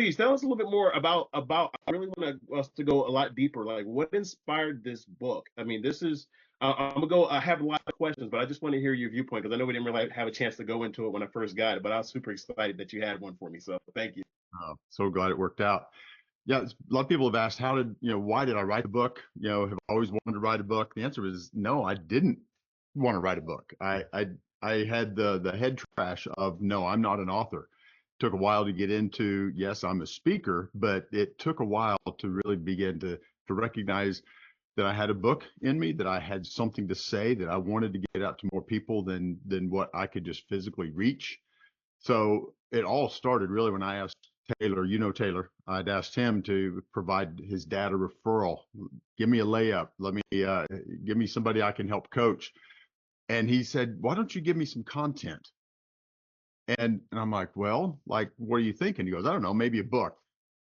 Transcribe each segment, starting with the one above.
please tell us a little bit more about. I really want us to go a lot deeper. Like, what inspired this book? I mean, this is. I'm gonna go. I have a lot of questions, but I just want to hear your viewpoint because I know we didn't really have a chance to go into it when I first got it. But I was super excited that you had one for me. So thank you. So glad it worked out. Yeah, a lot of people have asked, why did I write a book? Have I always wanted to write a book? The answer is no, I didn't want to write a book. I had the head trash of no, I'm not an author. Took a while to get into, yes, I'm a speaker, but it took a while to really begin to recognize that I had a book in me, that I had something to say, that I wanted to get out to more people than what I could just physically reach. So it all started really when I asked Taylor, Taylor, I'd asked him to provide his dad a referral. Give me a layup. Give me somebody I can help coach. And he said, why don't you give me some content? And I'm like, well, like, what are you thinking? He goes, I don't know, maybe a book.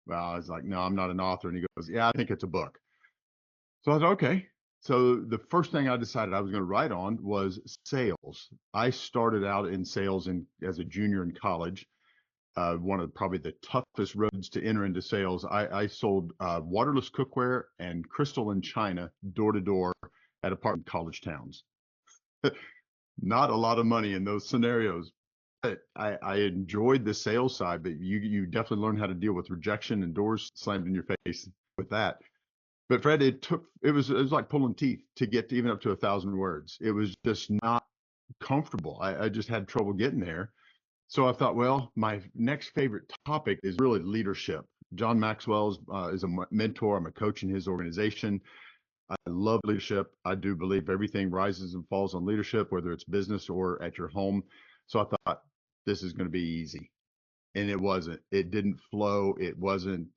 Well, I was like, no, I'm not an author. And he goes, yeah, I think it's a book. So I thought, okay. So the first thing I decided I was going to write on was sales. I started out in sales as a junior in college. One of probably the toughest roads to enter into sales. I sold waterless cookware and crystal and china door to door at apartment college towns. Not a lot of money in those scenarios. But I enjoyed the sales side, but you definitely learn how to deal with rejection and doors slammed in your face with that. But Fred, it was like pulling teeth to get to even up to 1,000 words. It was just not comfortable. I just had trouble getting there. So I thought, well, my next favorite topic is really leadership. John Maxwell is a mentor. I'm a coach in his organization. I love leadership. I do believe everything rises and falls on leadership, whether it's business or at your home. So I thought this is going to be easy, and it wasn't. It didn't flow. It wasn't.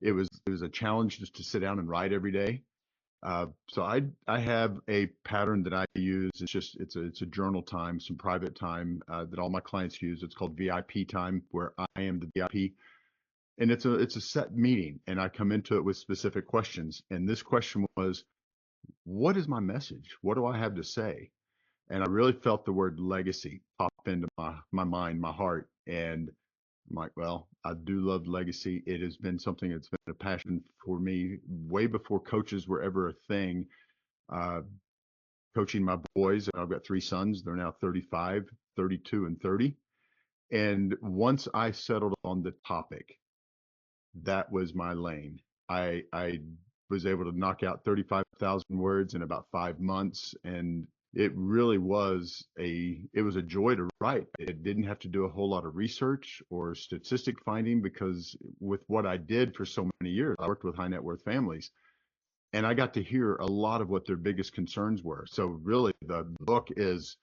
It was a challenge just to sit down and write every day. So I have a pattern that I use. It's a journal time, some private time that all my clients use. It's called VIP time, where I am the VIP, and it's a set meeting, and I come into it with specific questions. And this question was, what is my message? What do I have to say? And I really felt the word legacy pop into my mind, my heart, and I'm like, well, I do love legacy. It has been something that's been a passion for me way before coaches were ever a thing. Uh, Coaching my boys, I've got three sons. They're now 35, 32, and 30. And once I settled on the topic, that was my lane. I was able to knock out 35,000 words in about 5 months, and it really was a joy to write. It didn't have to do a whole lot of research or statistic finding, because with what I did for so many years, I worked with high net worth families, and I got to hear a lot of what their biggest concerns were. So really, the book is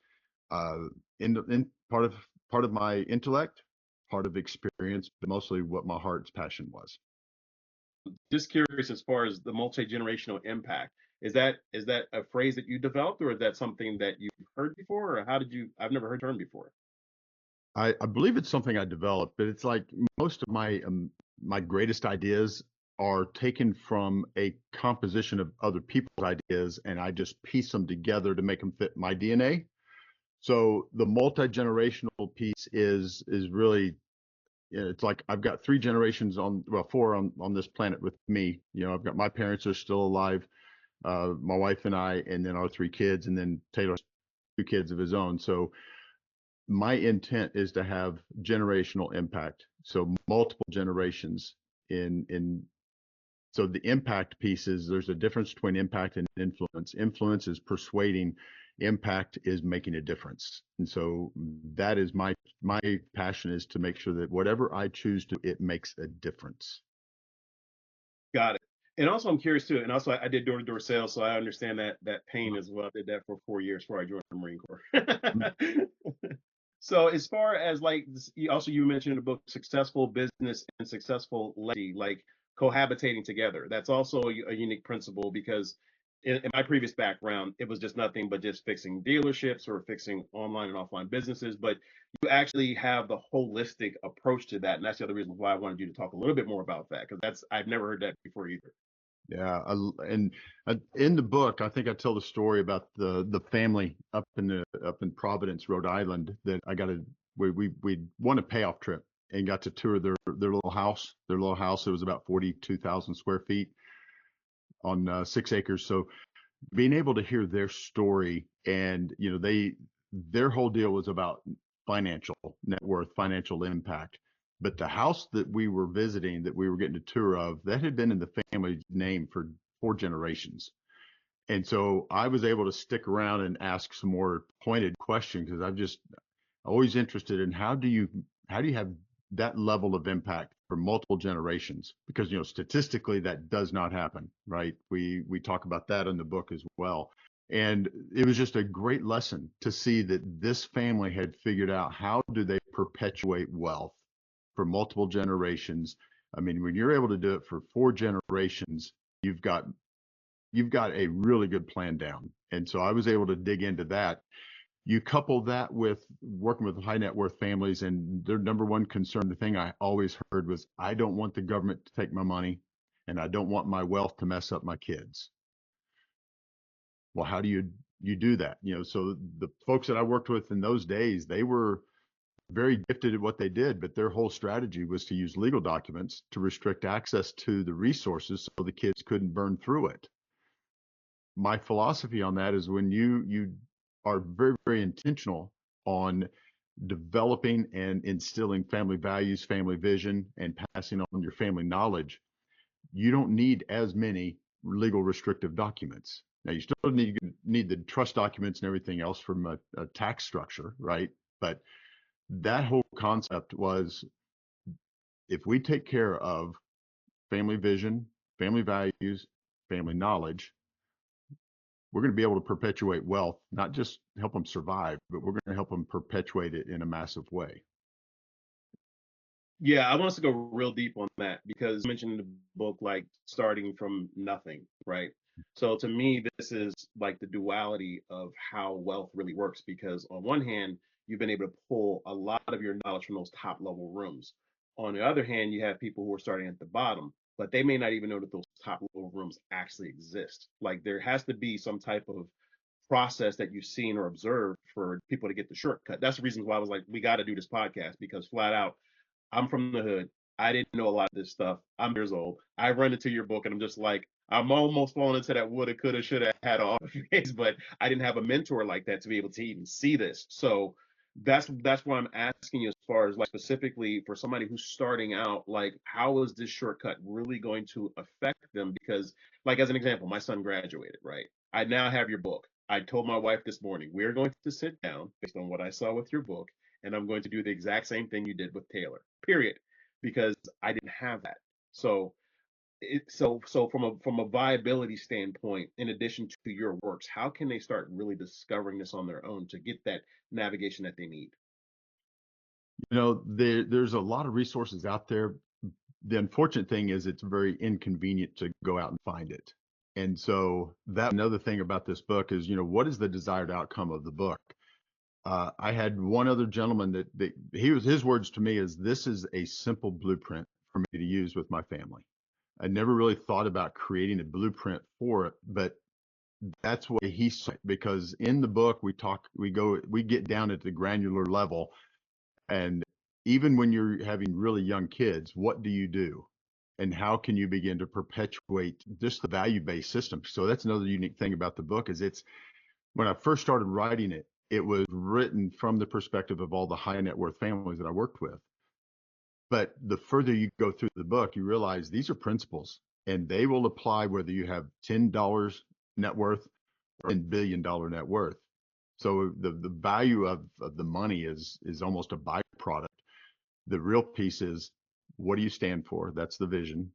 uh, in part of my intellect, part of experience, but mostly what my heart's passion was. Just curious, as far as the multi-generational impact, is that a phrase that you developed, or is that something that you've heard before, or how did you? I've never heard the term before. I believe it's something I developed, but it's like most of my greatest ideas are taken from a composition of other people's ideas, and I just piece them together to make them fit my DNA. So the multi-generational piece is really, it's like I've got three generations four on this planet with me. I've got my parents are still alive, my wife and I, and then our three kids, and then Taylor's two kids of his own. So my intent is to have generational impact. So multiple generations in so the impact piece is, there's a difference between impact and influence. Influence is persuading, impact is making a difference. And so that is my passion, is to make sure that whatever I choose to, it makes a difference. Got it. And also, I'm curious too. And also, I did door-to-door sales, so I understand that pain as well. I did that for 4 years before I joined the Marine Corps. So, as far as like, you mentioned in the book, successful business and successful legacy, like cohabitating together. That's also a unique principle, because in my previous background, it was just nothing but just fixing dealerships or fixing online and offline businesses. But you actually have the holistic approach to that, and that's the other reason why I wanted you to talk a little bit more about that, because I've never heard that before either. Yeah, and in the book, I think I tell the story about the family up in Providence, Rhode Island, that I got we won a payoff trip, and got to tour their little house. Their little house, it was about 42,000 square feet on 6 acres. So being able to hear their story, and their whole deal was about financial net worth, financial impact. But the house that we were visiting, that we were getting a tour of, that had been in the family name for 4 generations. And so I was able to stick around and ask some more pointed questions, because I'm just always interested in how do you have that level of impact for multiple generations? Because statistically that does not happen, right? We talk about that in the book as well. And it was just a great lesson to see that this family had figured out how do they perpetuate wealth for multiple generations. I mean, when you're able to do it for 4 generations, you've got a really good plan down. And so I was able to dig into that. You couple that with working with high net worth families, and their number one concern, the thing I always heard was, I don't want the government to take my money, and I don't want my wealth to mess up my kids. Well, how do you do that? So the folks that I worked with in those days, they were very gifted at what they did, but their whole strategy was to use legal documents to restrict access to the resources so the kids couldn't burn through it. My philosophy on that is, when you are very, very intentional on developing and instilling family values, family vision, and passing on your family knowledge, you don't need as many legal restrictive documents. Now, you still need the trust documents and everything else from a tax structure, right? But that whole concept was, if we take care of family vision, family values, family knowledge, we're going to be able to perpetuate wealth, not just help them survive, but we're going to help them perpetuate it in a massive way. Yeah, I want us to go real deep on that, because you mentioned in the book, like, starting from nothing, right? So to me, this is like the duality of how wealth really works, because on one hand, you've been able to pull a lot of your knowledge from those top level rooms. On the other hand, you have people who are starting at the bottom, but they may not even know that those top level rooms actually exist. Like, there has to be some type of process that you've seen or observed for people to get the shortcut. That's the reason why I was like, we got to do this podcast, because flat out, I'm from the hood. I didn't know a lot of this stuff. I'm years old. I run into your book and I'm just like, I'm almost falling into that woulda, coulda, shoulda, had all phase, but I didn't have a mentor like that to be able to even see this. So that's why I'm asking you, as far as, like, specifically for somebody who's starting out, like, how is this shortcut really going to affect them? Because, like, as an example, my son graduated, right? I now have your book. I told my wife this morning, we're going to sit down based on what I saw with your book, and I'm going to do the exact same thing you did with Taylor, period, because I didn't have that. So so from a viability standpoint, in addition to your works, how can they start really discovering this on their own to get that navigation that they need? There's a lot of resources out there. The unfortunate thing is, it's very inconvenient to go out and find it. And so that another thing about this book is, what is the desired outcome of the book? I had one other gentleman that his words to me is, this is a simple blueprint for me to use with my family. I never really thought about creating a blueprint for it, but that's what he said, because in the book we get down at the granular level. And even when you're having really young kids, what do you do? And how can you begin to perpetuate just the value-based system? So that's another unique thing about the book, is when I first started writing it, it was written from the perspective of all the high net worth families that I worked with. But the further you go through the book, you realize these are principles, and they will apply whether you have $10 net worth or $10 billion net worth. So the value of the money is almost a byproduct. The real piece is, what do you stand for? That's the vision.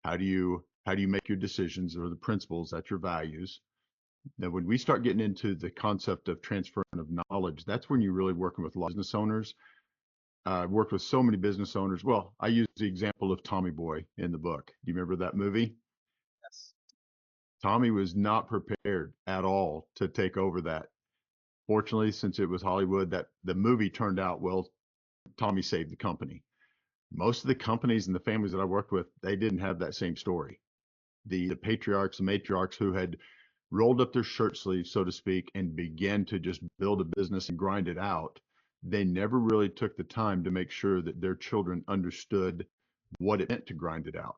How do you make your decisions, or the principles? That's your values. Now, when we start getting into the concept of transfer of knowledge, that's when you're really working with a lot of business owners. I've worked with so many business owners. Well, I use the example of Tommy Boy in the book. Do you remember that movie? Yes. Tommy was not prepared at all to take over that. Fortunately, since it was Hollywood, that the movie turned out well. Tommy saved the company. Most of the companies and the families that I worked with, they didn't have that same story. The patriarchs and matriarchs who had rolled up their shirt sleeves, so to speak, and began to just build a business and grind it out, they never really took the time to make sure that their children understood what it meant to grind it out.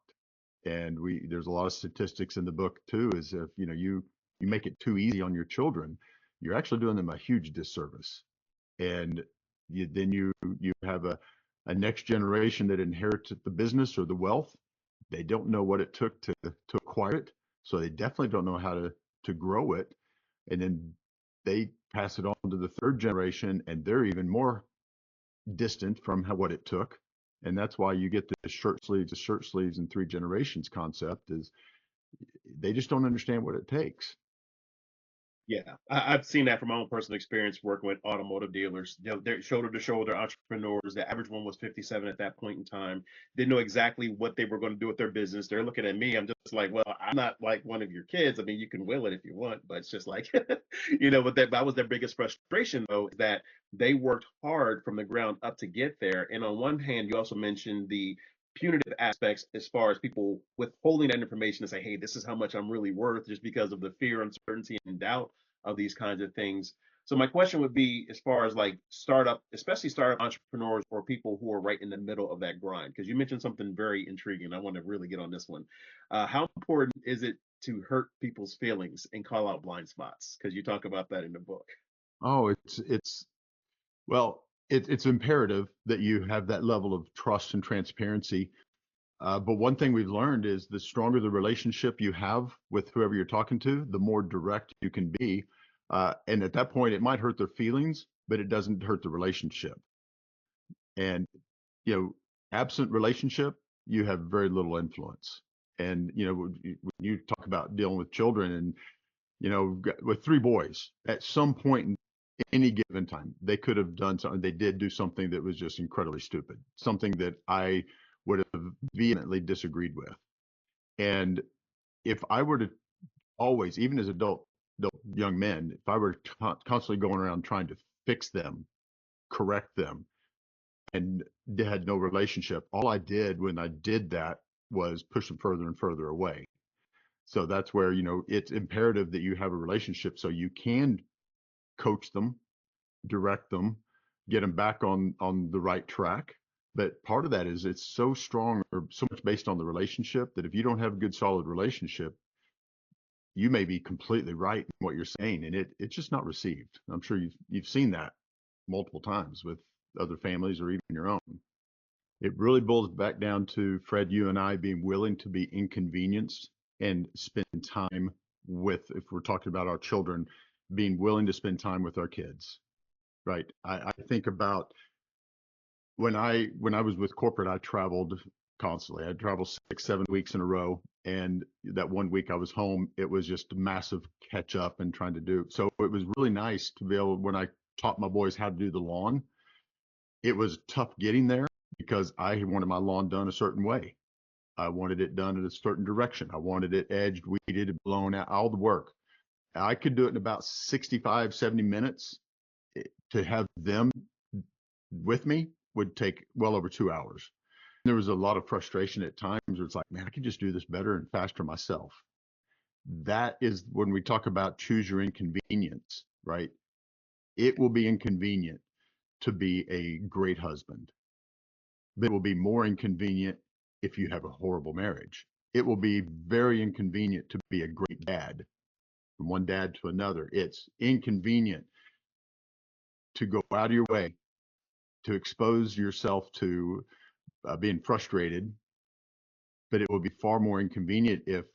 And there's a lot of statistics in the book too, is if you make it too easy on your children, you're actually doing them a huge disservice. And then you have a next generation that inherits the business or the wealth. They don't know what it took to acquire it, so they definitely don't know how to grow it. And then they pass it on to the third generation, and they're even more distant from what it took. And that's why you get the shirt sleeves in three generations concept, is they just don't understand what it takes. Yeah, I've seen that from my own personal experience working with automotive dealers. They're shoulder to shoulder entrepreneurs. The average one was 57 at that point in time. Didn't know exactly what they were going to do with their business. They're looking at me. I'm just like, well, I'm not like one of your kids. I mean, you can will it if you want, but it's just like, but that was their biggest frustration, though, is that they worked hard from the ground up to get there. And on one hand, you also mentioned the punitive aspects as far as people withholding that information to say, hey, this is how much I'm really worth, just because of the fear, uncertainty, and doubt of these kinds of things. So my question would be, as far as like startup, especially startup entrepreneurs or people who are right in the middle of that grind, because you mentioned something very intriguing. I want to really get on this one. How important is it to hurt people's feelings and call out blind spots? Because you talk about that in the book. Oh, it's imperative that you have that level of trust and transparency. But one thing we've learned is the stronger the relationship you have with whoever you're talking to, the more direct you can be. And at that point, it might hurt their feelings, but it doesn't hurt the relationship. And, absent relationship, you have very little influence. And, when you talk about dealing with children and, with three boys, at some point in any given time, they could have done something. They did do something that was just incredibly stupid, something that I would have vehemently disagreed with. And if I were to always, even as adult young men, if I were constantly going around trying to fix them, correct them, and they had no relationship, all I did when I did that was push them further and further away. So that's where, it's imperative that you have a relationship so you can coach them, direct them, get them back on the right track. But part of that is it's so strong or so much based on the relationship that if you don't have a good solid relationship, you may be completely right in what you're saying, and it's just not received. I'm sure you've seen that multiple times with other families or even your own. It really boils back down to, Fred, you and I being willing to be inconvenienced and spend time with, if we're talking about our children, being willing to spend time with our kids, right? I think about when I was with corporate, I traveled constantly. I traveled 6, 7 weeks in a row. And that one week I was home, it was just a massive catch up and trying to do. So it was really nice to be able, when I taught my boys how to do the lawn, it was tough getting there because I wanted my lawn done a certain way. I wanted it done in a certain direction. I wanted it edged, weeded, blown out, all the work. I could do it in about 65, 70 minutes. To have them with me would take well over 2 hours. There was a lot of frustration at times where it's like, man, I could just do this better and faster myself. That is when we talk about choose your inconvenience, right? It will be inconvenient to be a great husband, but it will be more inconvenient if you have a horrible marriage. It will be very inconvenient to be a great dad from one dad to another. It's inconvenient to go out of your way to expose yourself to being frustrated, but it will be far more inconvenient if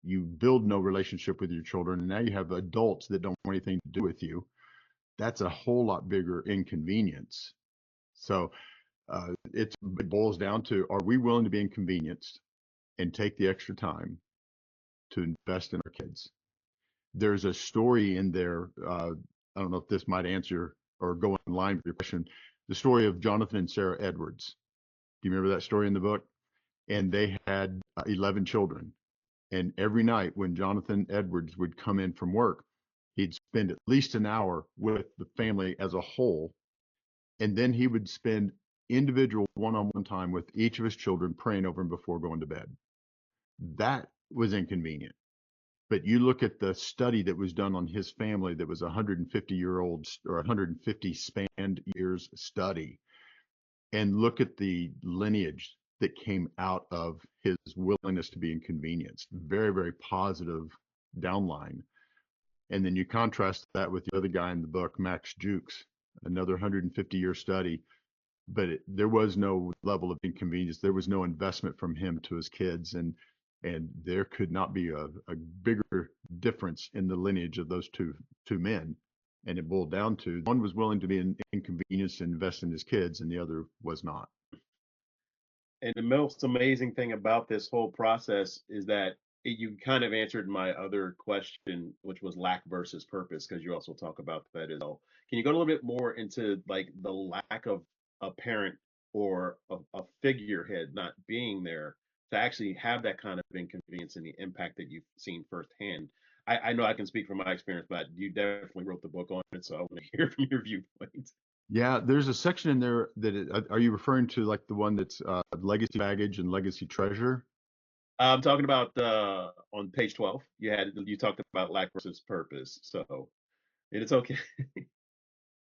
you build no relationship with your children and now you have adults that don't want anything to do with you. That's a whole lot bigger inconvenience. So it boils down to, are we willing to be inconvenienced and take the extra time to invest in our kids? There's a story in there. I don't know if this might answer or go in line with your question. The story of Jonathan and Sarah Edwards. Do you remember that story in the book? And they had 11 children. And every night when Jonathan Edwards would come in from work, he'd spend at least an hour with the family as a whole. And then he would spend individual one-on-one time with each of his children, praying over them before going to bed. That was inconvenient. But you look at the study that was done on his family that was a 150-year-old or 150 spanned years study, and look at the lineage that came out of his willingness to be inconvenienced. Very, very positive downline. And then you contrast that with the other guy in the book, Max Jukes, another 150-year study, but there was no level of inconvenience. There was no investment from him to his kids, and there could not be a bigger difference in the lineage of those two men. And it boiled down to one was willing to be an inconvenience and invest in his kids, and the other was not. And the most amazing thing about this whole process is that you kind of answered my other question, which was lack versus purpose, because you also talk about that as well. Can you go a little bit more into like the lack of a parent or a figurehead not being there to actually have that kind of inconvenience and the impact that you've seen firsthand? I know I can speak from my experience, but you definitely wrote the book on it, so I want to hear from your viewpoint. Yeah, there's a section in there are you referring to like the one that's legacy baggage and legacy treasure? I'm talking about on page 12. You talked about lack versus purpose. So it's okay. I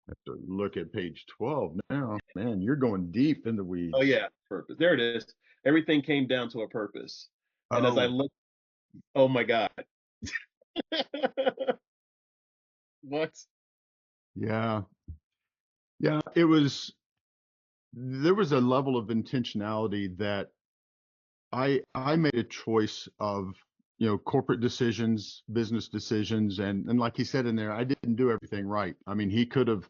have to look at page 12 now. Man, you're going deep in the Oh weeds. yeah, purpose. There it is. Everything came down to a purpose. And as I Oh, look, oh my God. What? yeah. Yeah, there was a level of intentionality that I made a choice of, corporate decisions, business decisions, and like he said in there, I didn't do everything right. I mean, he could have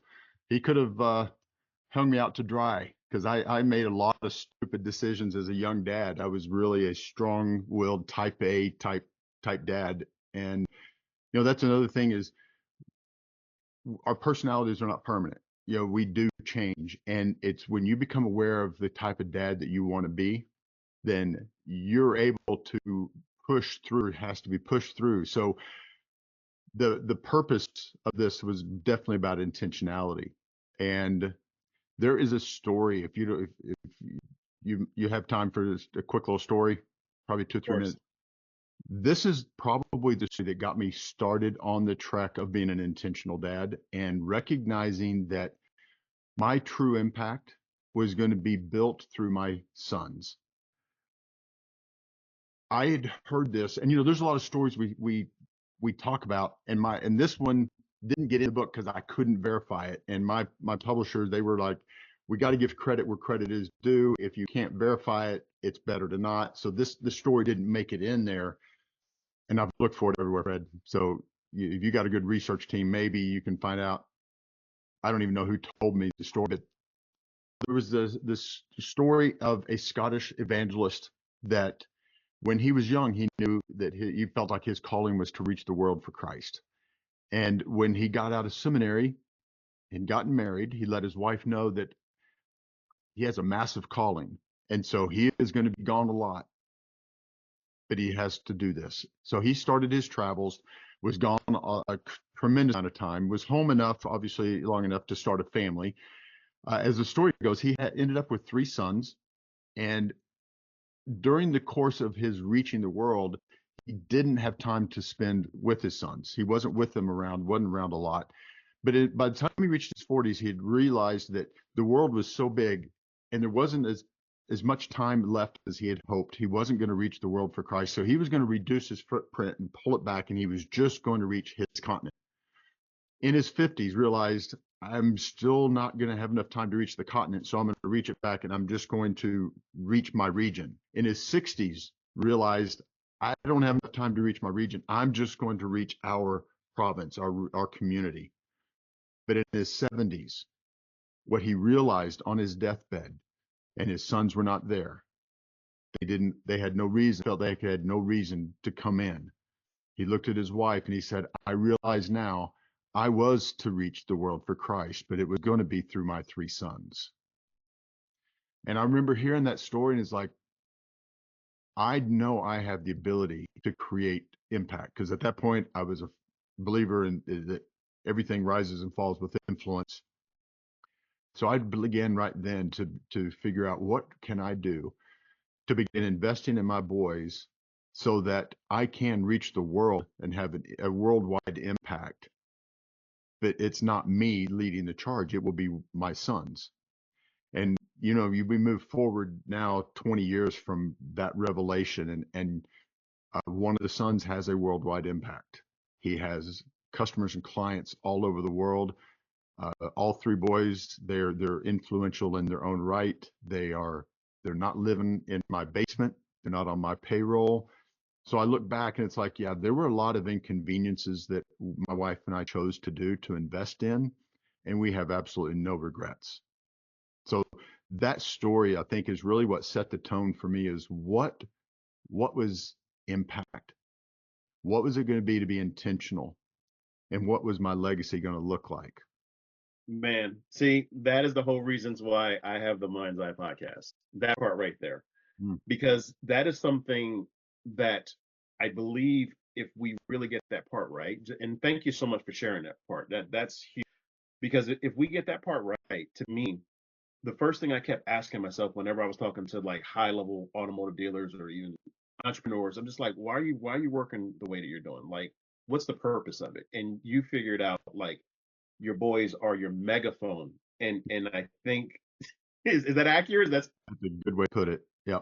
hung me out to dry because I made a lot of stupid decisions as a young dad. I was really a strong-willed type A type dad, and that's another thing is our personalities are not permanent. We do change, and it's when you become aware of the type of dad that you want to be, then you're able to push through. It has to be pushed through. So the purpose of this was definitely about intentionality. And there is a story. If you have time for this, a quick little story, probably two, Of three course. minutes. This is probably the story that got me started on the track of being an intentional dad and recognizing that my true impact was going to be built through my sons. I had heard this, and there's a lot of stories we talk about, and this one didn't get in the book because I couldn't verify it. And my publisher, they were like, we got to give credit where credit is due. If you can't verify it, it's better to not. So this story didn't make it in there, and I've looked for it everywhere, Fred. So if you got a good research team, maybe you can find out. I don't even know who told me the story, but there was this story of a Scottish evangelist that when he was young, he knew that he felt like his calling was to reach the world for Christ. And when he got out of seminary and gotten married, he let his wife know that he has a massive calling. And so he is going to be gone a lot, but he has to do this. So he started his travels, was gone a tremendous amount of time, was home enough, obviously long enough to start a family. As the story goes, he ended up with 3 sons. And during the course of his reaching the world, he didn't have time to spend with his sons. He wasn't with them wasn't around a lot. But by the time he reached his 40s, he had realized that the world was so big and there wasn't as much time left as he had hoped. He wasn't going to reach the world for Christ. So he was going to reduce his footprint and pull it back, and he was just going to reach his continent. In his 50s, realized I'm still not going to have enough time to reach the continent, so I'm going to reach it back, and I'm just going to reach my region. In his 60s, realized I don't have enough time to reach my region. I'm just going to reach our province, our community. But in his 70s, what he realized on his deathbed, and his sons were not there. They had no reason, felt they had no reason to come in. He looked at his wife and he said, I realize now I was to reach the world for Christ, but it was going to be through my 3 sons. And I remember hearing that story, and it's like, I know I have the ability to create impact, because at that point I was a believer in that everything rises and falls with influence. So I began right then to figure out what can I do to begin investing in my boys so that I can reach the world and have a worldwide impact. But it's not me leading the charge. It will be my sons. And, we move forward now 20 years from that revelation, and one of the sons has a worldwide impact. He has customers and clients all over the world. All three boys, they're influential in their own right. They're not living in my basement. They're not on my payroll. So I look back and it's like, yeah, there were a lot of inconveniences that my wife and I chose to do to invest in, and we have absolutely no regrets. So that story, I think, is really what set the tone for me. Is what was impact? What was it going to be intentional? And what was my legacy going to look like? Man, see, that is the whole reasons why I have the Mind's Eye podcast. That part right there. Mm. Because that is something that I believe if we really get that part right, and thank you so much for sharing that part. That's huge. Because if we get that part right, to me, the first thing I kept asking myself whenever I was talking to like high level automotive dealers or even entrepreneurs, I'm just like, why are you working the way that you're doing? Like, what's the purpose of it? And you figured out like your boys are your megaphone. And I think is that accurate? That's That's a good way to put it. Yeah.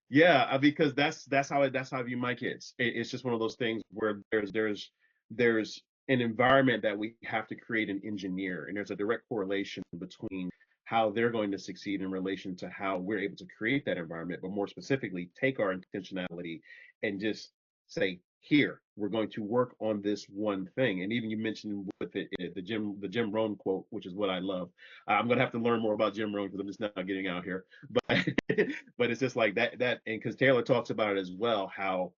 yeah, because that's how I view my kids. It's just one of those things where there's an environment that we have to create and engineer, and there's a direct correlation between how they're going to succeed in relation to how we're able to create that environment, but more specifically, take our intentionality and just say, here, we're going to work on this one thing. And even you mentioned with the Jim Rohn quote, which is what I love. I'm gonna have to learn more about Jim Rohn because I'm just not getting out here. But but it's just like and because Taylor talks about it as well, how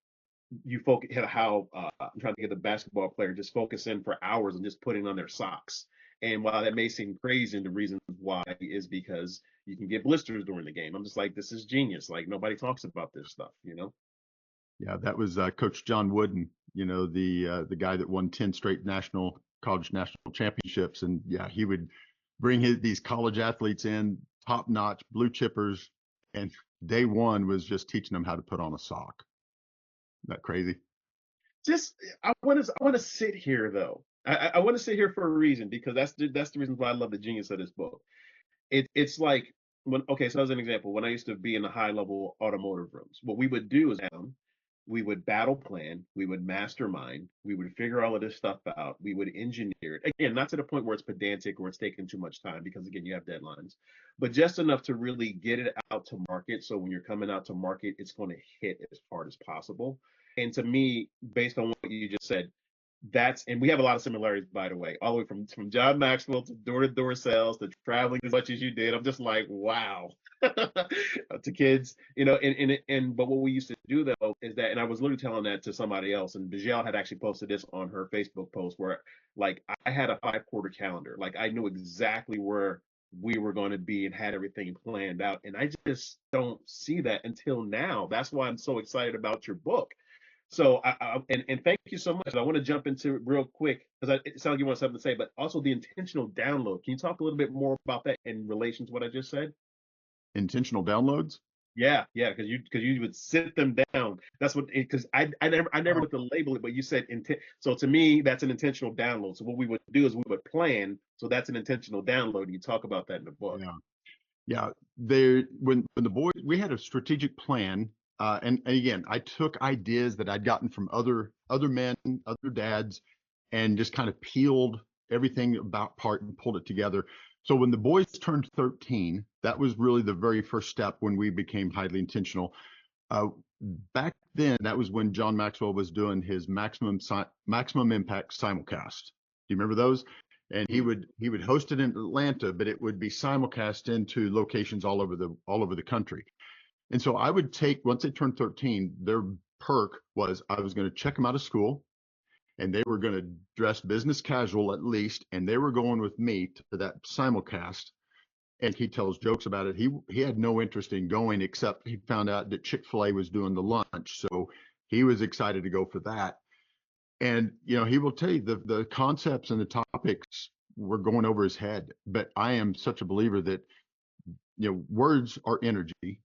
you focus how I'm trying to get the basketball player just focus in for hours and just putting on their socks. And while that may seem crazy, and the reason why is because you can get blisters during the game. I'm just like, this is genius. Like nobody talks about this stuff. Yeah, that was Coach John Wooden, the guy that won 10 straight college national championships. And yeah, he would bring these college athletes in, top notch blue chippers, and day one was just teaching them how to put on a sock. Isn't that crazy? Just I want to sit here though. I want to sit here for a reason because that's the reason why I love the genius of this book. It's like okay, so as an example, when I used to be in the high level automotive rooms, what we would do is we would battle plan, we would mastermind, we would figure all of this stuff out, we would engineer it. Again, not to the point where it's pedantic or it's taking too much time because again, you have deadlines, but just enough to really get it out to market. So when you're coming out to market, it's going to hit as hard as possible. And to me, based on what you just said, and we have a lot of similarities, by the way, all the way from John Maxwell to door sales to traveling as much as you did. I'm just like, wow. To kids, but what we used to do though is that, and I was literally telling that to somebody else, and Bijal had actually posted this on her Facebook post where like I had a 5 quarter calendar, like I knew exactly where we were going to be and had everything planned out, and I just don't see that until now. That's why I'm so excited about your book. So and thank you so much. I want to jump into it real quick because it sounds like you want something to say, but also the intentional download. Can you talk a little bit more about that in relation to what I just said? Intentional downloads. Yeah, because you would sit them down. That's what because I never Oh, looked to label it, but you said intent. So to me, that's an intentional download. So what we would do is we would plan. So that's an intentional download. You talk about that in the book. yeah. Yeah, when the boys, we had a strategic plan, and again, I took ideas that I'd gotten from other men, other dads, and just kind of peeled everything apart and pulled it together. So when the boys turned 13, that was really the very first step when we became highly intentional. Uh, Back then, that was when John Maxwell was doing his maximum impact simulcast. Do you remember those? And he Mm. would host it in Atlanta, but it would be simulcast into locations all over the country. And so I would take, once they turned 13, their perk was I was going to check them out of school, and they were going to dress business casual at least, and they were going with me to that simulcast. And he tells jokes about it. He had no interest in going, except he found out that Chick-fil-A was doing the lunch, so he was excited to go for that. And he will tell you the concepts and the topics were going over his head. But I am such a believer that words are energy.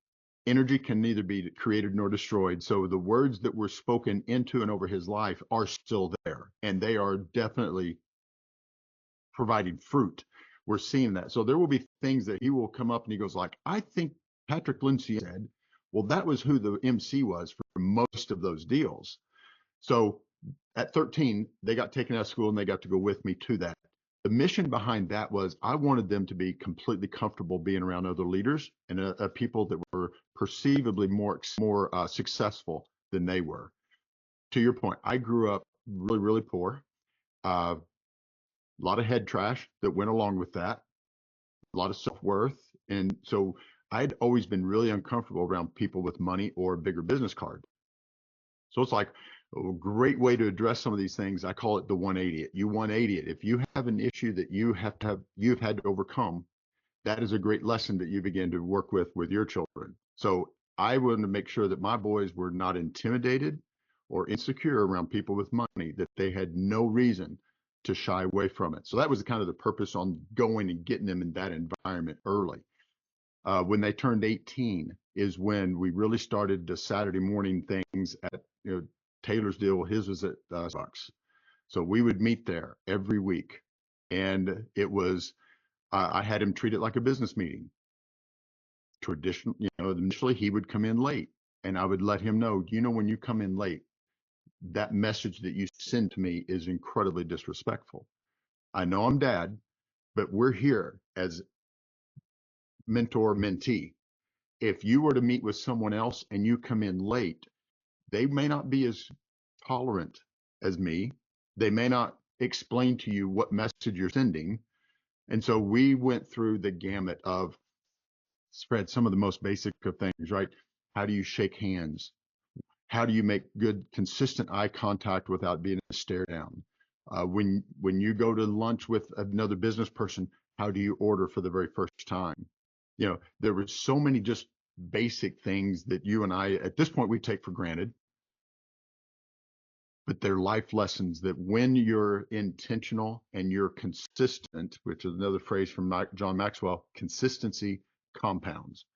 energy can neither be created nor destroyed. So the words that were spoken into and over his life are still there, and they are definitely providing fruit. We're seeing that. So there will be things that he will come up and he goes like, I think Patrick Lindsay said, well, that was who the MC was for most of those deals. So at 13, they got taken out of school and they got to go with me to that. The mission behind that was I wanted them to be completely comfortable being around other leaders and people that were perceivably more successful than they were. To your point, I grew up really, really poor. A lot of head trash that went along with that, a lot of self-worth. And so I'd always been really uncomfortable around people with money or a bigger business card. So it's like a great way to address some of these things. I call it the 180 it. You 180 it. If you have an issue that you've had to overcome, that is a great lesson that you begin to work with your children. So I wanted to make sure that my boys were not intimidated or insecure around people with money, that they had no reason to shy away from it. So that was kind of the purpose on going and getting them in that environment early. When they turned 18 is when we really started the Saturday morning things at Taylor's deal. His was at Bucks. So we would meet there every week. And it was, I had him treat it like a business meeting. Traditional, initially he would come in late and I would let him know, when you come in late, that message that you send to me is incredibly disrespectful. I know I'm dad, but we're here as mentor mentee. If you were to meet with someone else and you come in late, they may not be as tolerant as me. They may not explain to you what message you're sending. And so we went through the gamut of spread some of the most basic of things, right? How do you shake hands? How do you make good, consistent eye contact without being a stare down? When you go to lunch with another business person, how do you order for the very first time? There were so many just basic things that you and I, at this point, we take for granted. But they're life lessons that when you're intentional and you're consistent, which is another phrase from John Maxwell, consistency compounds.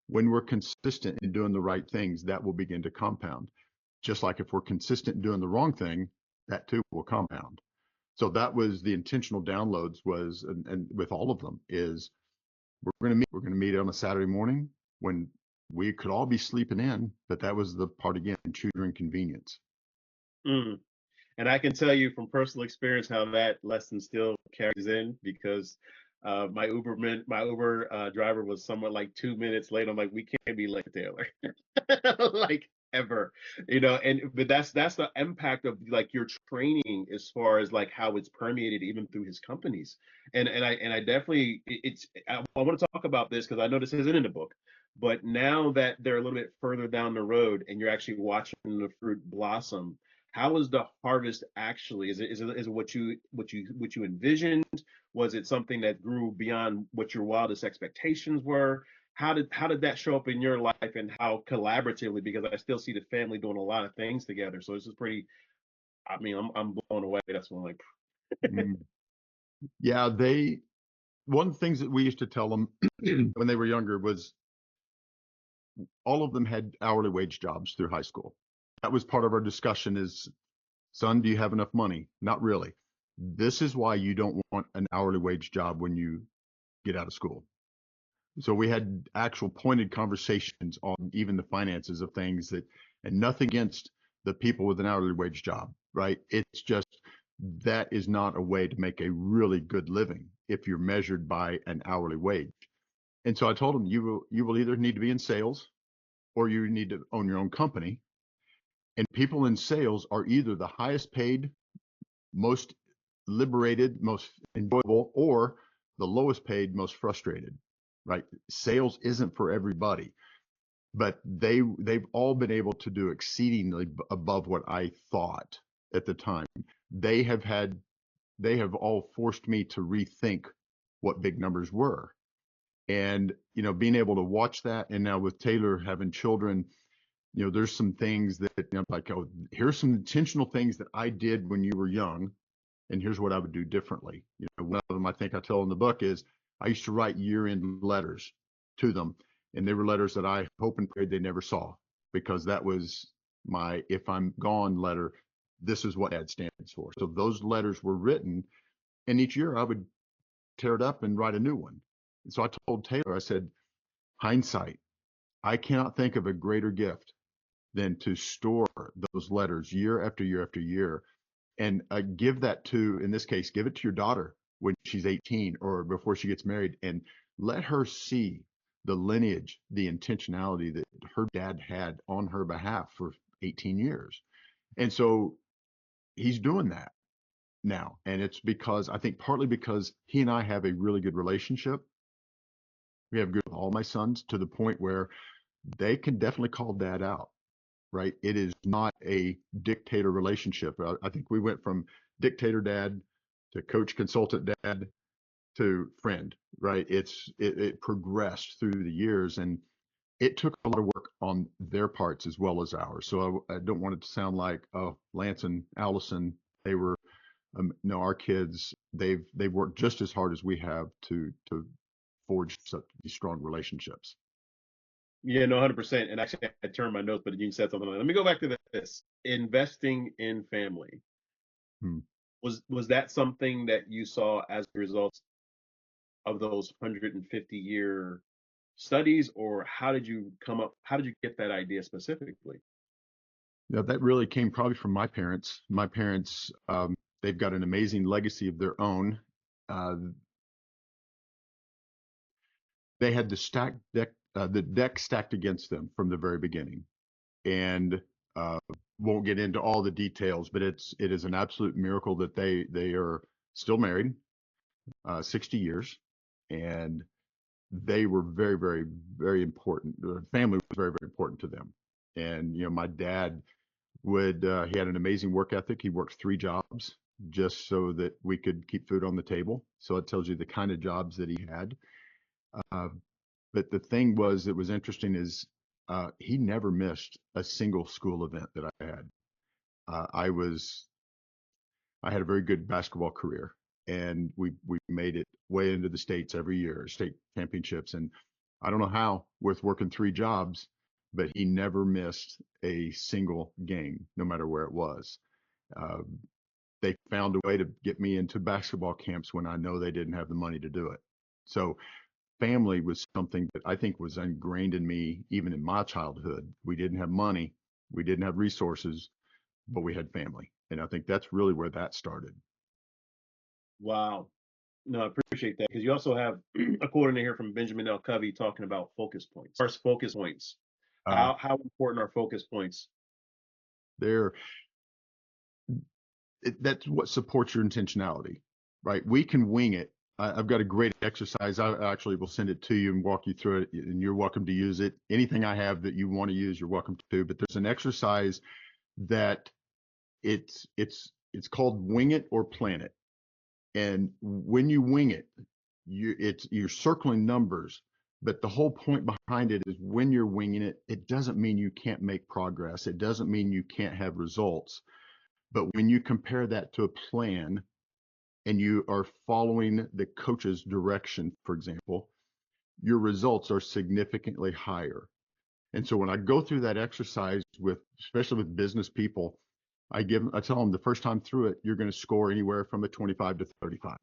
When we're consistent in doing the right things, that will begin to compound. Just like if we're consistent in doing the wrong thing, that too will compound. So that was the intentional downloads was, and with all of them is, we're going to meet on a Saturday morning when we could all be sleeping in, but that was the part again, choose your inconvenience. Mm. And I can tell you from personal experience how that lesson still carries in because my Uber driver was somewhat like 2 minutes late. I'm like, we can't be late, Taylor, like ever, but that's the impact of like your training as far as like how it's permeated even through his companies. And I definitely I want to talk about this because I know this isn't in the book, but now that they're a little bit further down the road and you're actually watching the fruit blossom. How is the harvest actually? Is it what you envisioned? Was it something that grew beyond what your wildest expectations were? How did that show up in your life and how collaboratively? Because I still see the family doing a lot of things together. So this is pretty. I mean, I'm blown away. That's one like. Yeah, one of the things that we used to tell them when they were younger was all of them had hourly wage jobs through high school. That was part of our discussion is, son, do you have enough money? Not really. This is why you don't want an hourly wage job when you get out of school. So we had actual pointed conversations on even the finances of things and nothing against the people with an hourly wage job, right? It's just that is not a way to make a really good living if you're measured by an hourly wage. And so I told them you will either need to be in sales or you need to own your own company. And people in sales are either the highest paid, most liberated, most enjoyable, or the lowest paid, most frustrated, right? Sales isn't for everybody, but they've all been able to do exceedingly above what I thought at the time. They have all forced me to rethink what big numbers were. And, being able to watch that. And now with Taylor having children, there's some things that like, oh, here's some intentional things that I did when you were young, and here's what I would do differently. One of them I think I tell in the book is I used to write year-end letters to them, And they were letters that I hope and prayed they never saw, because that was my "if I'm gone" letter. This is what Dad stands for. So those letters were written, and each year I would tear it up and write a new one. And so I told Taylor, I said, hindsight, I cannot think of a greater gift than to store those letters year after year after year, and give that to, in this case, give it to your daughter when she's 18 or before she gets married, and let her see the lineage, the intentionality that her dad had on her behalf for 18 years. And so he's doing that now. And it's because, I think, partly because he and I have a really good relationship. We have good with all my sons, to the point where they can definitely call Dad out, right? It is not a dictator relationship. I think we went from dictator dad to coach consultant dad to friend, right? It progressed through the years, and it took a lot of work on their parts as well as ours. So I don't want it to sound like, oh, Lance and Allison, they were, no, our kids, they've worked just as hard as we have to forge such these strong relationships. Yeah, no, 100%. And actually, I turned my notes, but you said something like, let me go back to this. Investing in family. Hmm. Was that something that you saw as a result of those 150-year studies, or how did you get that idea specifically? Yeah, that really came probably from my parents. My parents, they've got an amazing legacy of their own. Uh, they had the deck stacked against them from the very beginning, and uh, won't get into all the details, but it is an absolute miracle that they are still married, 60 years, and they were very, very, very important. The family was very, very important to them. And my dad he had an amazing work ethic. He worked 3 jobs just so that we could keep food on the table. So it tells you the kind of jobs that he had. Uh, but the thing that was interesting is, he never missed a single school event that I had. Uh, I was I had a very good basketball career, and we made it way into the states every year, state championships. And I don't know how, with working 3 jobs, but he never missed a single game, no matter where it was. Uh, they found a way to get me into basketball camps when I know they didn't have the money to do it. So family was something that I think was ingrained in me even in my childhood. We didn't have money, we didn't have resources, but we had family. And I think that's really where that started. Wow. No, I appreciate that, because you also have a quote in here from Benjamin L. Covey talking about focus points. First, focus points. Uh, How important are focus points? there, that's what supports your intentionality, right? We can wing it. I've got a great exercise. I actually will send it to you and walk you through it, and you're welcome to use it. Anything I have that you want to use, you're welcome to. But there's an exercise that it's called wing it or plan it. And when you wing it, you're circling numbers, but the whole point behind it is, when you're winging it, it doesn't mean you can't make progress. It doesn't mean you can't have results. But when you compare that to a plan, and you are following the coach's direction, for example, your results are significantly higher. And so when I go through that exercise especially with business people, I tell them the first time through it, you're going to score anywhere from a 25 to 35.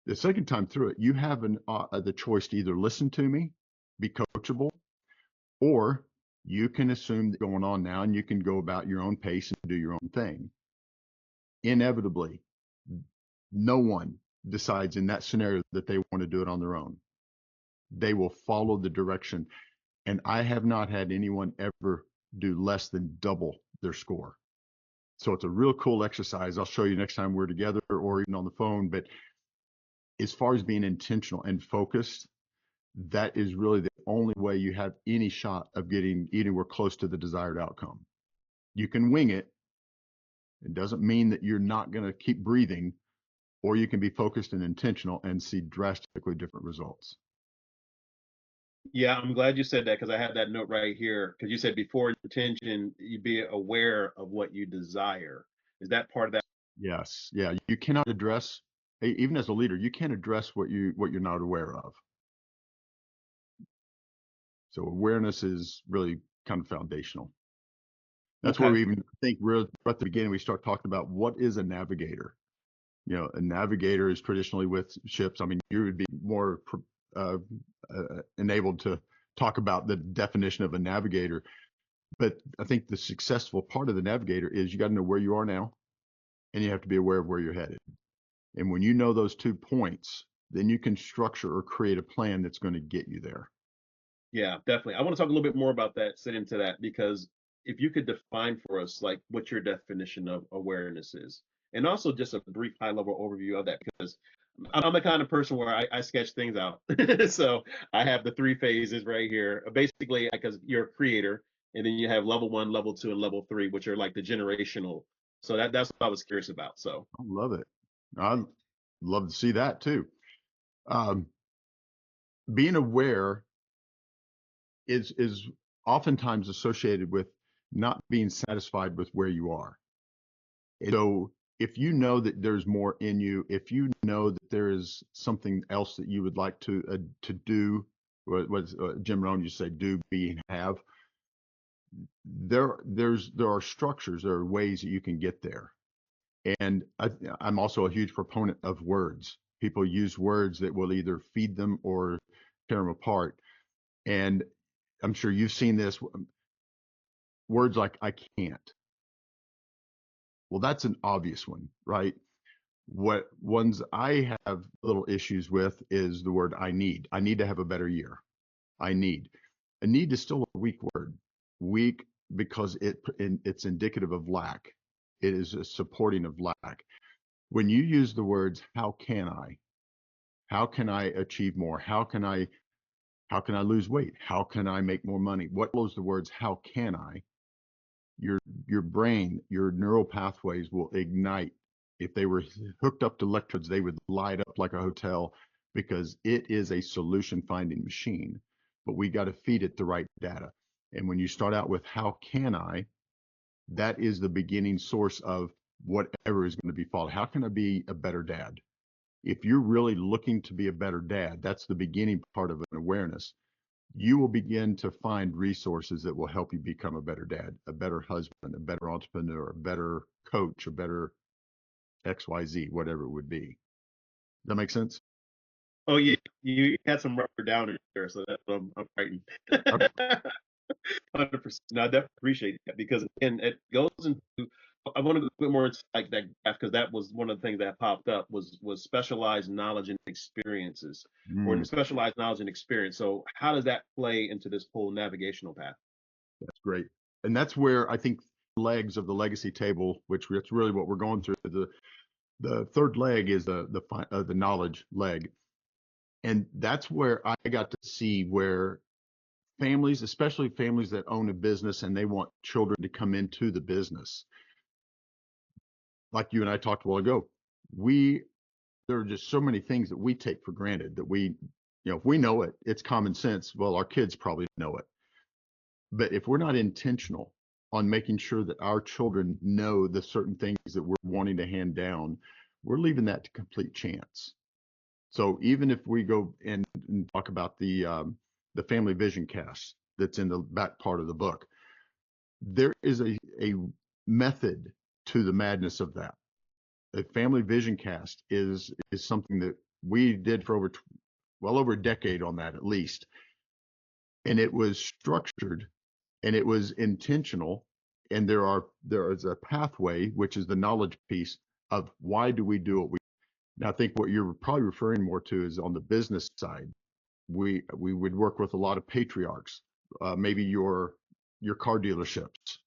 The second time through it, you have the choice to either listen to me, be coachable, or you can assume that's going on now, and you can go about your own pace and do your own thing. Inevitably, no one decides in that scenario that they want to do it on their own. They will follow the direction. And I have not had anyone ever do less than double their score. So it's a real cool exercise. I'll show you next time we're together or even on the phone. But as far as being intentional and focused, that is really the only way you have any shot of getting anywhere close to the desired outcome. You can wing it. It doesn't mean that you're not going to keep breathing, or you can be focused and intentional and see drastically different results. Yeah, I'm glad you said that, because I had that note right here. Because you said before intention, you be aware of what you desire. Is that part of that? Yes. Yeah. You cannot address, even as a leader, you can't address what you're not aware of. So awareness is really kind of foundational. That's where Okay. we even think real at the beginning, we start talking about what is a navigator. You know, a navigator is traditionally with ships. I mean, you would be more uh, enabled to talk about the definition of a navigator. But I think the successful part of the navigator is you got to know where you are now, and you have to be aware of where you're headed. And when you know those 2 points, then you can structure or create a plan that's going to get you there. Yeah, definitely. I want to talk a little bit more about that, sit into that, because if you could define for us like what your definition of awareness is, and also just a brief high level overview of that, because I'm the kind of person where I sketch things out. So I have the 3 phases right here. Basically, because you're a creator, and then you have level 1, level 2, and level 3, which are like the generational. So that's what I was curious about. So I love it. I'd love to see that too. Um, being aware is oftentimes associated with not being satisfied with where you are. So if you know that there's more in you, if you know that there is something else that you would like to do, what Jim Rohn used to say, do, be, and have, there are structures, there are ways that you can get there. And I'm also a huge proponent of words. People use words that will either feed them or tear them apart. And I'm sure you've seen this. Words like I can't. Well, that's an obvious one, right? What ones I have little issues with is the word I need. I need to have a better year. I need. A need is still a weak word. Weak because it's indicative of lack. It is a supporting of lack. When you use the words how can I? How can I achieve more? How can I lose weight? How can I make more money? What follows the words how can I? Your brain, your neural pathways will ignite. If they were hooked up to electrodes, they would light up like a hotel because it is a solution finding machine. But we got to feed it the right data. And when you start out with how can I, that is the beginning source of whatever is going to be followed. How can I be a better dad? If you're really looking to be a better dad, that's the beginning part of an awareness. You will begin to find resources that will help you become a better dad, a better husband, a better entrepreneur, a better coach, a better XYZ, whatever it would be. Does that make sense? oh yeah, you had some rubber down in there, so that's what I'm writing. Okay. 100%. No, I definitely appreciate that because again, it goes into. I want to go a bit more into like that graph because that was one of the things that popped up was specialized knowledge and experiences, or Mm, specialized knowledge and experience. So how does that play into this whole navigational path? that's great. And that's where I think legs of the legacy table, which that's really what we're going through. The third leg is the knowledge leg, and that's where I got to see where families, especially families that own a business and they want children to come into the business, like you and I talked a while ago, we there are just so many things that we take for granted that if we know it, it's common sense. Well, our kids probably know it. But if we're not intentional on making sure that our children know the certain things that we're wanting to hand down, we're leaving that to complete chance. So even if we go and talk about the family vision cast that's in the back part of the book, there is a method to the madness of that. A family vision cast is something that we did for well over a decade on that at least, and it was structured and it was intentional, and there is a pathway, which is the knowledge piece of why do we do what we. Now I think what you're probably referring more to is on the business side. We would work with a lot of patriarchs, maybe your car dealerships.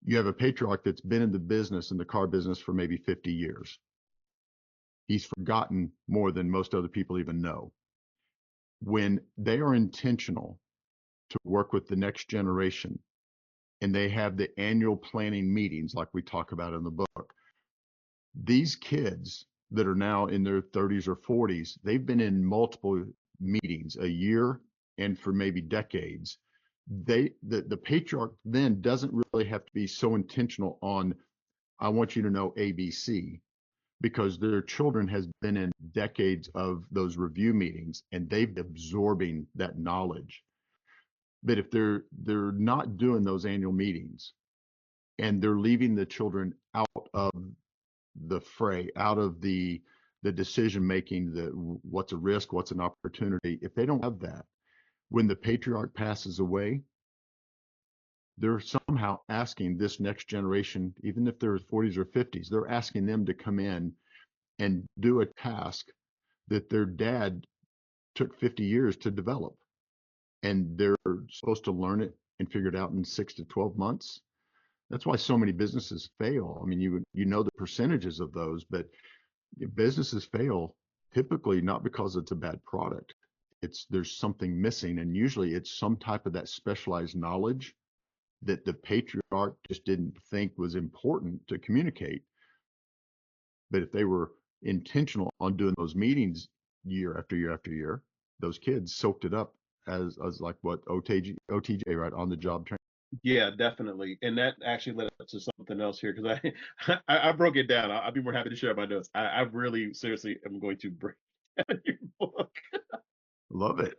You have a patriarch that's been in the car business for maybe 50 years. He's forgotten more than most other people even know. When they are intentional to work with the next generation and they have the annual planning meetings like we talk about in the book, these kids that are now in their 30s or 40s, they've been in multiple meetings a year and for maybe decades. The patriarch then doesn't really have to be so intentional on, I want you to know ABC, because their children has been in decades of those review meetings and they've been absorbing that knowledge. But if they're not doing those annual meetings and they're leaving the children out of the fray, out of the decision making, the what's a risk, what's an opportunity, if they don't have that, when the patriarch passes away, they're somehow asking this next generation, even if they're 40s or 50s, they're asking them to come in and do a task that their dad took 50 years to develop. And they're supposed to learn it and figure it out in 6 to 12 months. That's why so many businesses fail. I mean, you know the percentages of those, but businesses fail typically not because it's a bad product. It's there's something missing, and usually it's some type of that specialized knowledge that the patriarch just didn't think was important to communicate. But if they were intentional on doing those meetings year after year after year, those kids soaked it up as like what OTJ, right, on the job training. Yeah, definitely. And that actually led up to something else here because I broke it down. I'll be more happy to share my notes. I really seriously am going to break down your book. Love it.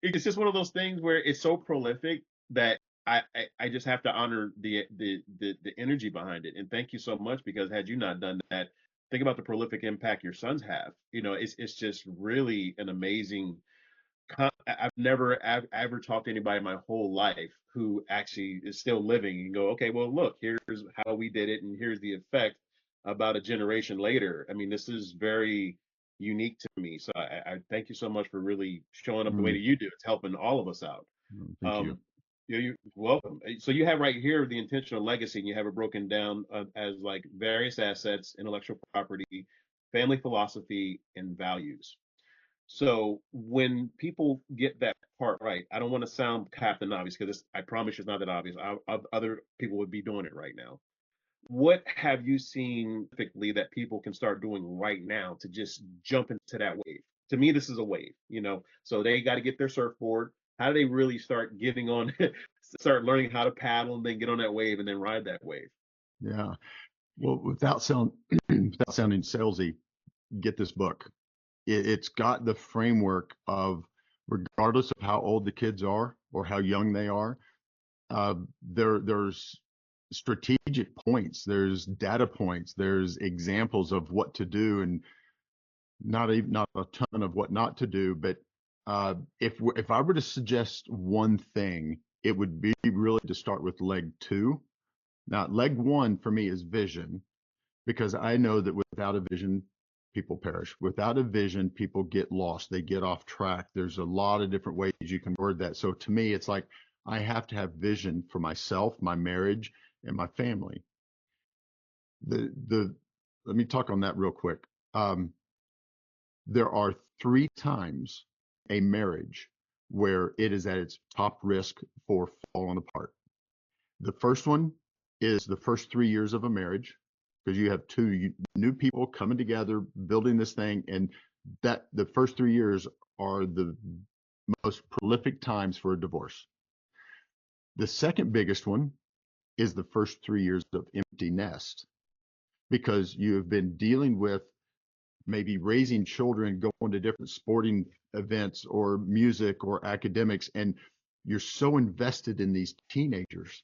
It's just one of those things where it's so prolific that I just have to honor the energy behind it. And thank you so much, because had you not done that, think about the prolific impact your sons have. You know, it's just really an amazing. I've never ever talked to anybody my whole life who actually is still living and go, okay, well, look, here's how we did it, and here's the effect about a generation later. I mean, this is very unique to me. So I thank you so much for really showing up the way that you do. It's helping all of us out. Thank you. You're welcome. So you have right here the intentional legacy, and you have it broken down as like various assets, intellectual property, family philosophy, and values. So when people get that part right, I don't want to sound captain obvious, because I promise you it's not that obvious. Other people would be doing it right now. What have you seen typically that people can start doing right now to just jump into that wave? To me, this is a wave, you know. So they got to get their surfboard. How do they really start getting on, start learning how to paddle, and then get on that wave and then ride that wave? Yeah. Well, without sounding salesy, get this book. It's got the framework of, regardless of how old the kids are or how young they are, there's strategic points, there's data points, there's examples of what to do, and not a ton of what not to do. But if I were to suggest one thing, it would be really to start with leg 2. Now, leg 1 for me is vision, because I know that without a vision, people perish. Without a vision, people get lost. They get off track. There's a lot of different ways you can word that. So to me, it's like I have to have vision for myself, my marriage, and my family. Let me talk on that real quick. There are 3 times a marriage where it is at its top risk for falling apart. The first one is the first 3 years of a marriage, because you have 2 new people coming together, building this thing, and that the first 3 years are the most prolific times for a divorce. The second biggest one is the first 3 years of empty nest, because you have been dealing with maybe raising children, going to different sporting events or music or academics, and you're so invested in these teenagers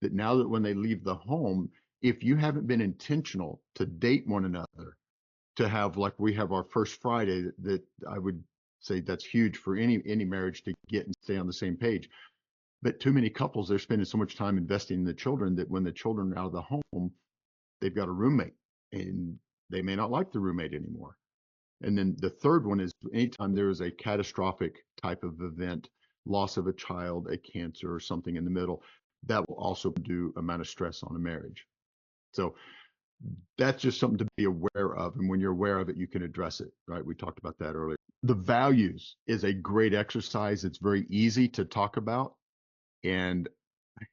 that now that when they leave the home, if you haven't been intentional to date one another, to have, like we have our first Friday, that I would say that's huge for any marriage to get and stay on the same page. But too many couples, they're spending so much time investing in the children that when the children are out of the home, they've got a roommate and they may not like the roommate anymore. And then the third one is anytime there is a catastrophic type of event, loss of a child, a cancer, or something in the middle, that will also do amount of stress on a marriage. So that's just something to be aware of. And when you're aware of it, you can address it, right? We talked about that earlier. The values is a great exercise. It's very easy to talk about, and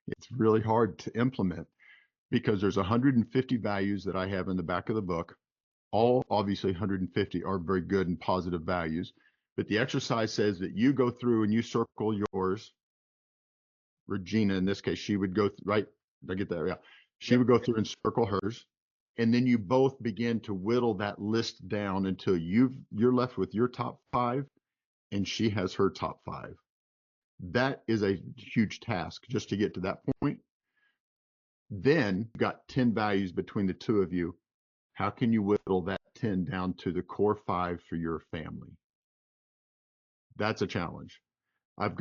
it's really hard to implement, because there's 150 values that I have in the back of the book. All obviously 150 are very good and positive values, but the exercise says that you go through and you circle yours. Regina, in this case, she would go right. Did I get that? Yeah. She would go through and circle hers. And then you both begin to whittle that list down until you're left with your top 5 and she has her top 5. That is a huge task just to get to that point. Then you've got 10 values between the two of you. How can you whittle that 10 down to the core 5 for your family? That's a challenge. I've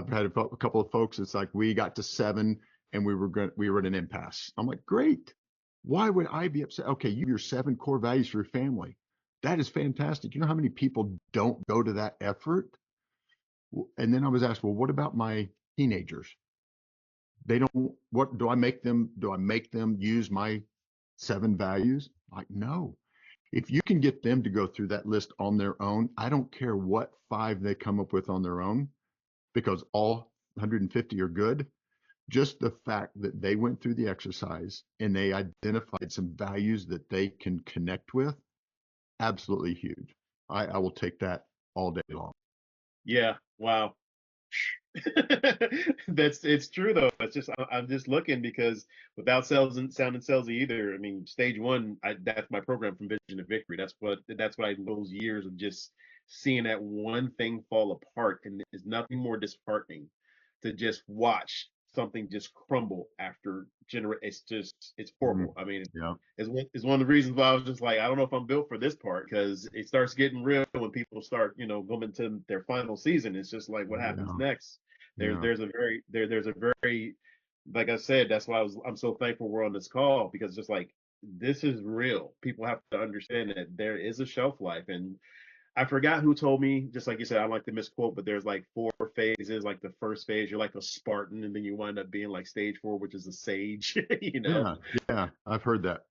had a couple of folks. It's like we got to 7 and we were at an impasse. I'm like, great. Why would I be upset? Okay, your 7 core values for your family. That is fantastic. You know how many people don't go to that effort? And then I was asked, well, what about my teenagers? They don't. What do I make them? Do I make them use my 7 values? Like, no. If you can get them to go through that list on their own, I don't care what 5 they come up with on their own, because all 150 are good. Just the fact that they went through the exercise and they identified some values that they can connect with, absolutely huge. I will take that all day long. Yeah. Wow. It's true though. It's just I'm just looking because without sales and sounding salesy either. I mean, stage one, that's my program from Vision to Victory. That's what I those years of just seeing that one thing fall apart, and there's nothing more disheartening to just watch something just crumble after it's Mm, horrible. I mean, yeah, it's one of the reasons why I was just like, I don't know if I'm built for this part, because it starts getting real when people start, going into their final season. It's just like, what happens yeah, next? yeah. There's a very, like I said, that's why I'm so thankful we're on this call, because just like, this is real. People have to understand that there is a shelf life. And I forgot who told me, just like you said, I like to misquote, but there's like 4 phases. Like the first phase, you're like a Spartan, and then you wind up being like stage 4, which is a sage, you know? Yeah, yeah, I've heard that.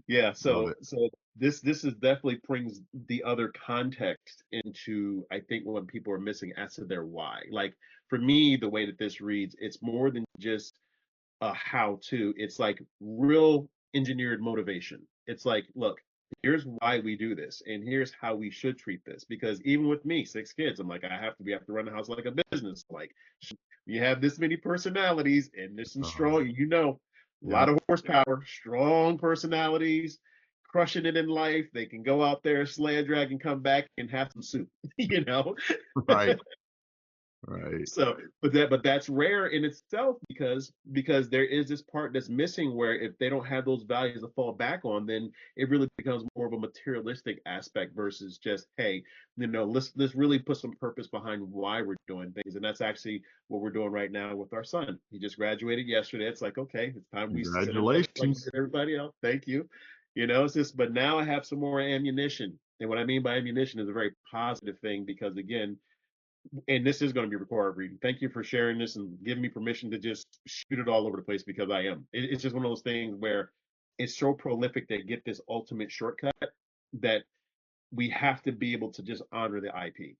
Yeah, Love so it. this is definitely brings the other context into, I think, what people are missing as to their why. Like for me, the way that this reads, it's more than just a how to. It's like real engineered motivation. It's like, look, here's why we do this, and here's how we should treat this. Because even with me, 6 kids, I'm like, we have to run the house like a business. Like, you have this many personalities, and there's some Uh, strong, a lot yep, of horsepower, strong personalities, crushing it in life. They can go out there, slay a dragon, come back and have some soup, you know? right, right. But that's rare in itself, because there is this part that's missing, where if they don't have those values to fall back on, then it really becomes more of a materialistic aspect versus just, hey, let's really put some purpose behind why we're doing things. And that's actually what we're doing right now with our son. He just graduated yesterday. It's like, okay, it's time we sit in front of, like Congratulations. everybody else. Thank you. It's just, but now I have some more ammunition. And what I mean by ammunition is a very positive thing, because again, and this is going to be required reading. Thank you for sharing this and giving me permission to just shoot it all over the place, because I am. It's just one of those things where it's so prolific they get this ultimate shortcut that we have to be able to just honor the IP.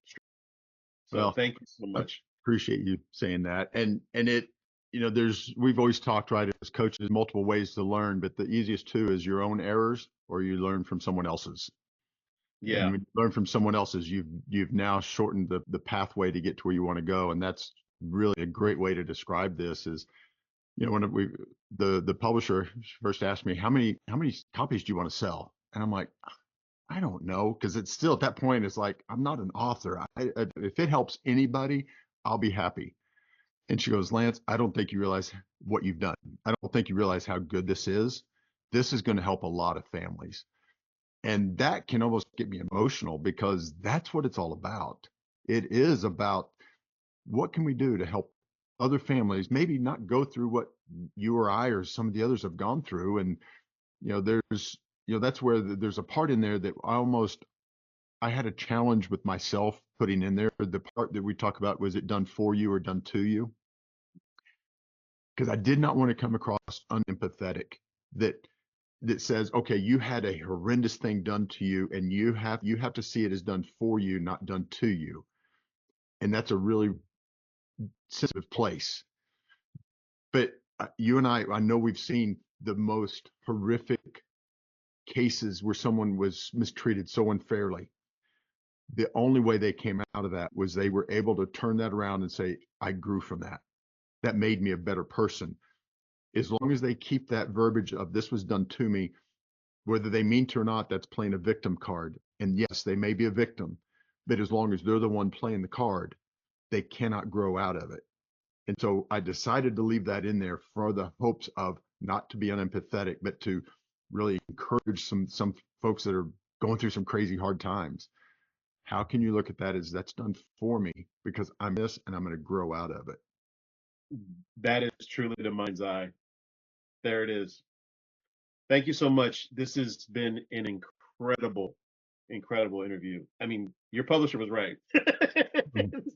So Well, thank you so I much. appreciate you saying that. And we've always talked, right, as coaches, multiple ways to learn, but the easiest two is your own errors or you learn from someone else's. And Yeah. when you learn from someone else's, you've now shortened the pathway to get to where you want to go. And that's really a great way to describe this. Is, when the publisher first asked me, how many copies do you want to sell? And I'm like, I don't know, because it's still at that point, it's like, I'm not an author. If it helps anybody, I'll be happy. And she goes, Lance, I don't think you realize what you've done. I don't think you realize how good this is. This is going to help a lot of families. And that can almost get me emotional, because that's what it's all about. It is about, what can we do to help other families maybe not go through what you or I or some of the others have gone through. And, there's, that's where there's a part in there that I had a challenge with myself putting in there. The part that we talk about, was it done for you or done to you? Because I did not want to come across unempathetic, that says, okay, you had a horrendous thing done to you, and you have to see it as done for you, not done to you. And that's a really sensitive place. But you and I know we've seen the most horrific cases where someone was mistreated so unfairly. The only way they came out of that was they were able to turn that around and say, I grew from that. That made me a better person. As long as they keep that verbiage of, this was done to me, whether they mean to or not, that's playing a victim card. And yes, they may be a victim, but as long as they're the one playing the card, they cannot grow out of it. And so I decided to leave that in there for the hopes of not to be unempathetic, but to really encourage some folks that are going through some crazy hard times. How can you look at that as that's done for me because I'm this and I'm going to grow out of it? That is truly the mind's eye. There it is. Thank you so much. This has been an incredible interview. I mean, your publisher was right. Mhm.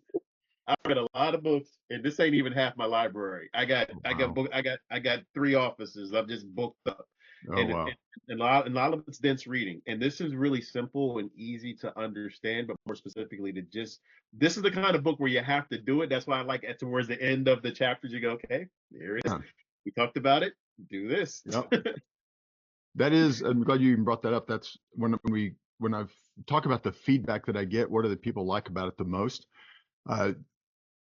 I've read a lot of books, and this ain't even half my library. Wow. I got 3 offices. I'm just booked up, Oh, and wow. a lot of it's dense reading. And this is really simple and easy to understand, but more specifically to just this is the kind of book where you have to do it. That's why I like it towards the end of the chapters. You go, okay, here it is. Yeah. We talked about it. Do this. Yep. That is, I'm glad you even brought that up. That's when I've talked about the feedback that I get, what do the people like about it the most? Uh,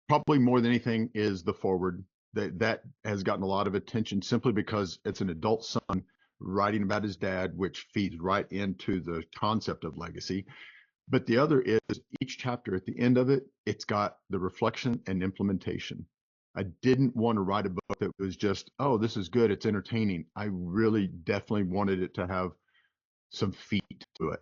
Probably more than anything is the forward. That has gotten a lot of attention simply because it's an adult son writing about his dad, which feeds right into the concept of legacy. But the other is each chapter at the end of it, it's got the reflection and implementation. I didn't want to write a book that was just, oh, this is good, it's entertaining. I really definitely wanted it to have some feet to it.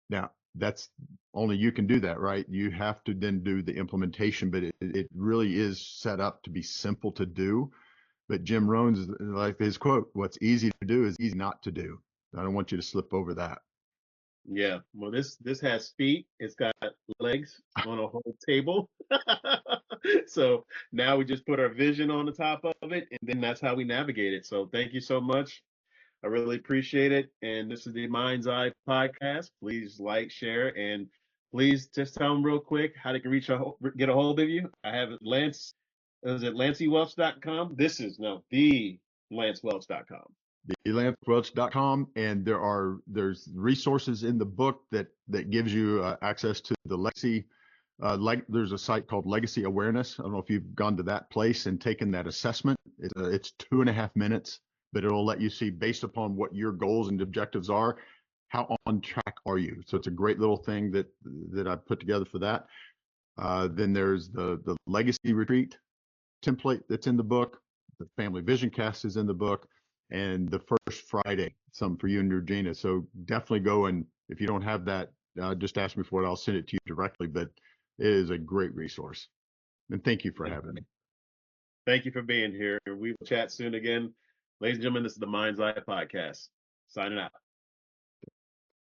Now, that's only you can do that, right? You have to then do the implementation, but it really is set up to be simple to do. But Jim Rohn's, like his quote, what's easy to do is easy not to do. I don't want you to slip over that. Yeah. Well, this has feet. It's got legs on a whole table. So now we just put our vision on the top of it, and then that's how we navigate it. So thank you so much. I really appreciate it. And this is the Mind's Eye podcast. Please like, share, and please just tell them real quick how they can get a hold of you. I have Lance. Is it lancewelch.com? This is no the lancewelch.com. TheLanceWelch.com, and there's resources in the book that gives you access to the legacy. There's a site called Legacy Awareness. I don't know if you've gone to that place and taken that assessment. It's 2.5 minutes, but it'll let you see based upon what your goals and objectives are, how on track are you. So it's a great little thing that I put together for that. Then there's the Legacy Retreat template that's in the book. The Family Vision Cast is in the book, and the First Friday, some for you and Regina. So definitely go, and if you don't have that, just ask me for it. I'll send it to you directly. But it is a great resource. And thank you for having me. Thank you for being here. We will chat soon again. Ladies and gentlemen, this is the Mind's Eye Podcast. Signing out.